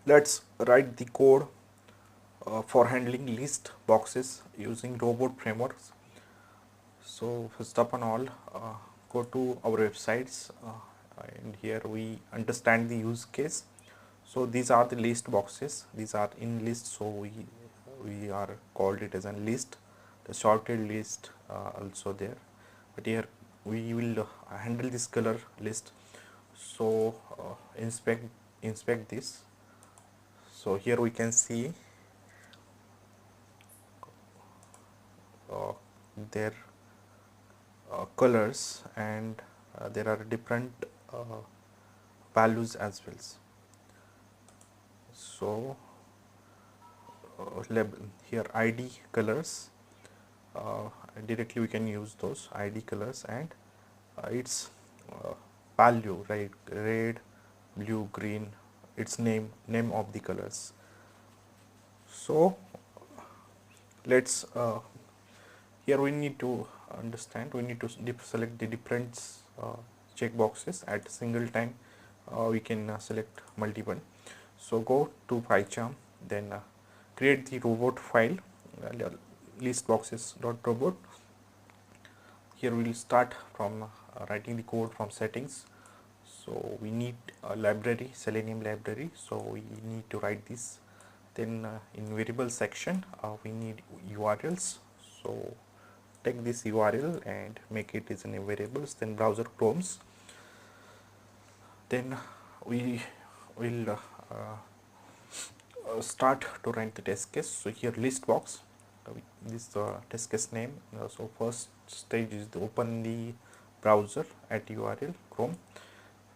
Let's write the code for handling list boxes using robot frameworks. So first of all, go to our websites, and here we understand the use case. So these are the list boxes. These are in list, so we are called it as a list. The sorted list also there, but here we will handle this color list. So inspect this. So here we can see uh, their colors, and there are different values as well. So label here id colors, uh, directly we can use those id colors, and its value, right? Red, blue, green, its name of the colors. So let's here we need to understand, we need to select the different check boxes at a single time. We can select multiple. So go to PyCharm, then create the robot file, listboxes.robot. Here we will start from writing the code from settings. So we need a library, Selenium library, so we need to write this. Then in variable section we need URLs, so take this URL and make it as an variables, then browser chromes. Then we will start to write the test case. So here list box, this test case name. So first stage is to open the browser at URL Chrome,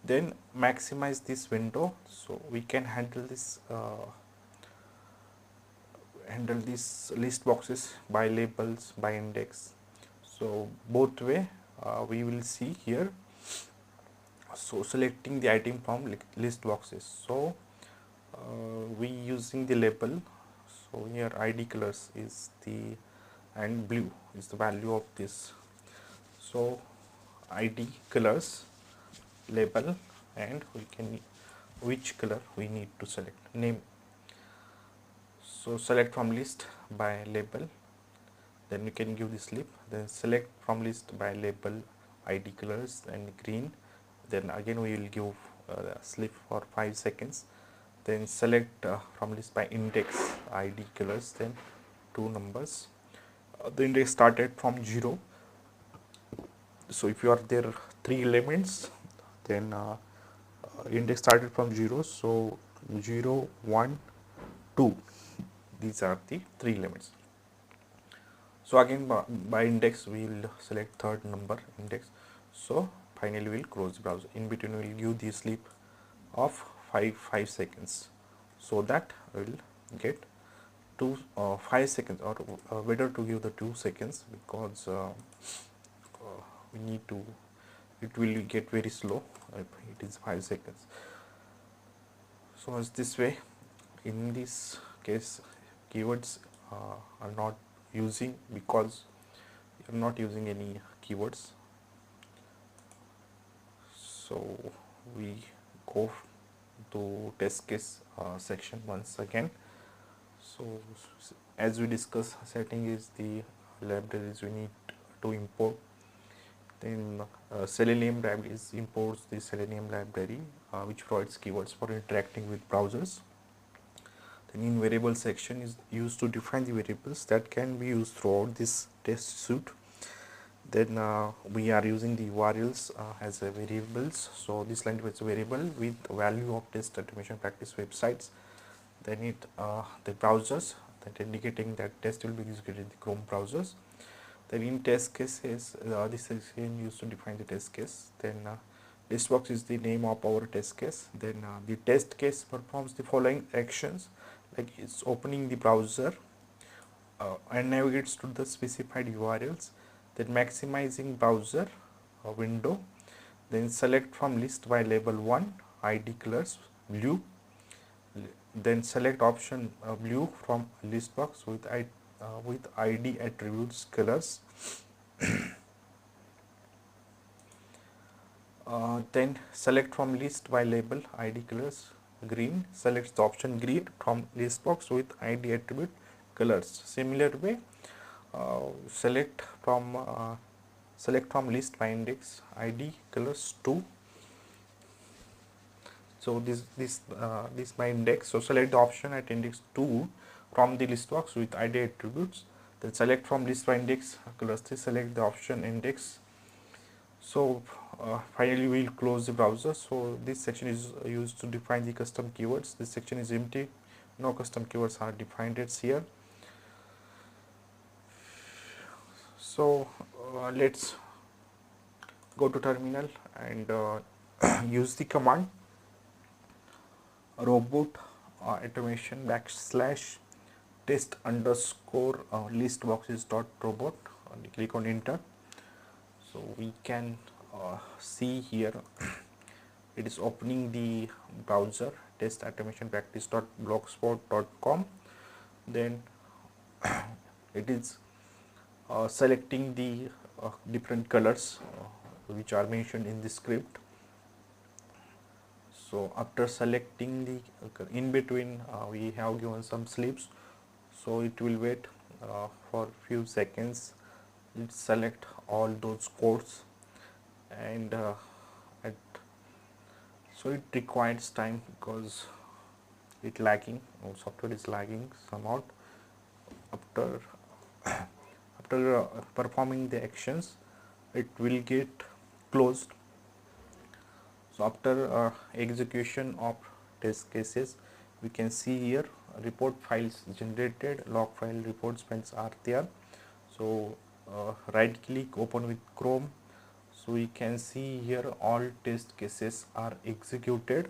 then maximize this window, so we can handle this list boxes by labels, by index. So both way we will see here. So selecting the item from list boxes, so we using the label. So here id colors is the, and blue is the value of this. So id colors label, and we can which color we need to select, name. So select from list by label, then we can give the slip, then select from list by label id colors and green, then again we will give slip for 5 seconds, then select from list by index id colors, then 2 numbers. The index started from 0, so if you are there 3 elements, then index started from 0, so 0 1 2, these are the 3 elements. So again by index we will select third number index. So finally we will close the browser. In between we will give the sleep of 5 seconds, so that we will get 5 seconds, or better to give the 2 seconds, because we need to, it will get very slow if it is 5 seconds. So as this way, in this case keywords are not using, because you are not using any keywords. So we go to test case section once again. So as we discussed, setting is the libraries we need to import. Then Selenium library imports the Selenium library, which provides keywords for interacting with browsers. Then in variable section is used to define the variables that can be used throughout this test suite. Then we are using the URLs as a variables. So this line is a variable with value of test automation practice websites. Then it the browsers, that indicating that test will be executed in the Chrome browsers. Then in test cases, this is used to define the test case. Then listbox is the name of our test case. Then the test case performs the following actions, like it's opening the browser and navigates to the specified URLs, then maximizing browser window, then select from list by label 1 id colors blue, then select option blue from list box with id attributes colors. Then select from list by label id colors green, select the option green from list box with id attribute colors. Similar way, select from list by index id colors 2. So this by index. So select the option at index 2 from the list box with id attributes. Then select from list by index colors 3. Select the option index. So finally we will close the browser. So this section is used to define the custom keywords. This section is empty. No custom keywords are defined here. So let's go to terminal and use the command robot automation / test underscore listboxes dot robot. Click on enter. So we can see here it is opening the browser test automation practice dot blogspot.com. Then it is selecting the different colors which are mentioned in the script. So after selecting the in between we have given some sleeps, so it will wait for few seconds. It select all those codes and so it requires time because it lagging, software is lagging somehow. After performing the actions, it will get closed. So after execution of test cases, we can see here report files generated, log file reports files are there. So right click, open with Chrome. So we can see here all test cases are executed.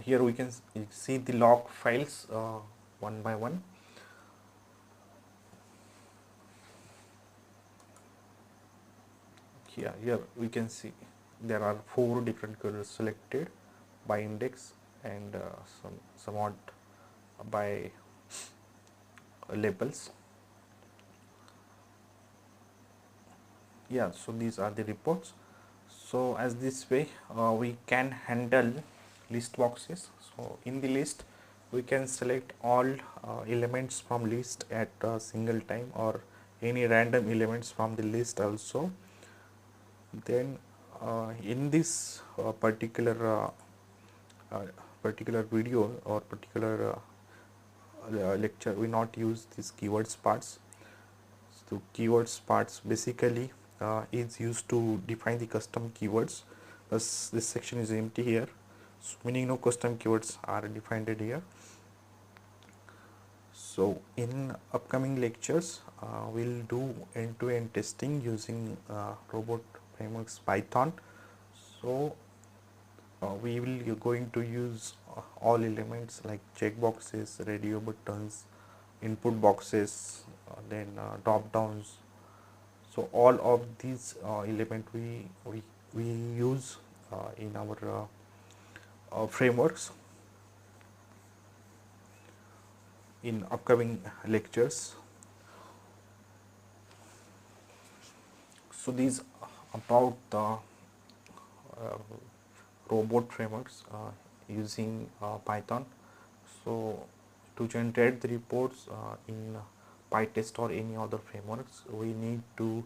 Here we can see the log files one by one. Here we can see there are 4 different colors selected by index and somewhat by labels. So these are the reports. So as this way we can handle list boxes. So in the list we can select all elements from list at a single time or any random elements from the list also. Then in this particular video or particular lecture, we not use these keywords parts. So keywords parts basically is used to define the custom keywords. Thus this section is empty here, so meaning no custom keywords are defined here. So in upcoming lectures we'll do end-to-end testing using robot frameworks Python. So we will going to use all elements like checkboxes, radio buttons, input boxes, then drop downs. So all of these element we use in our frameworks in upcoming lectures. So these about the robot frameworks using Python. So to generate the reports in PyTest or any other frameworks, we need to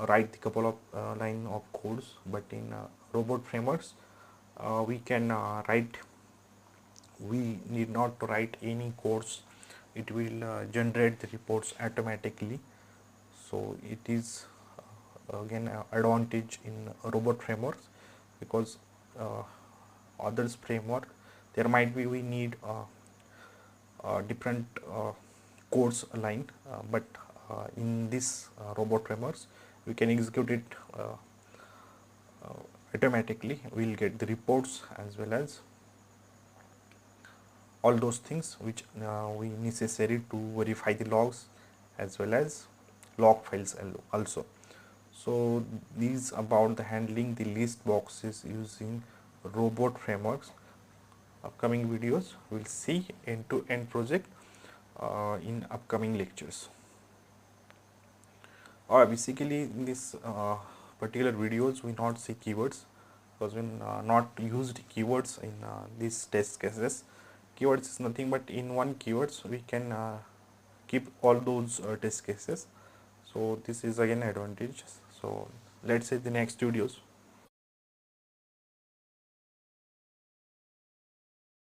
write a couple of line of codes, but in robot frameworks we need not to write any codes. It will generate the reports automatically. So it is again advantage in robot frameworks, because others framework there might be we need different codes line, but in this robot frameworks we can execute it automatically. We will get the reports as well as all those things which we necessary to verify the logs as well as log files also. So these about the handling the list boxes using robot frameworks. Upcoming videos we'll see end-to-end project in upcoming lectures. Basically in this particular videos we not see keywords, because we not used keywords in these test cases. Keywords is nothing but in one keywords we can keep all those test cases. So this is again advantage. So let's say the next videos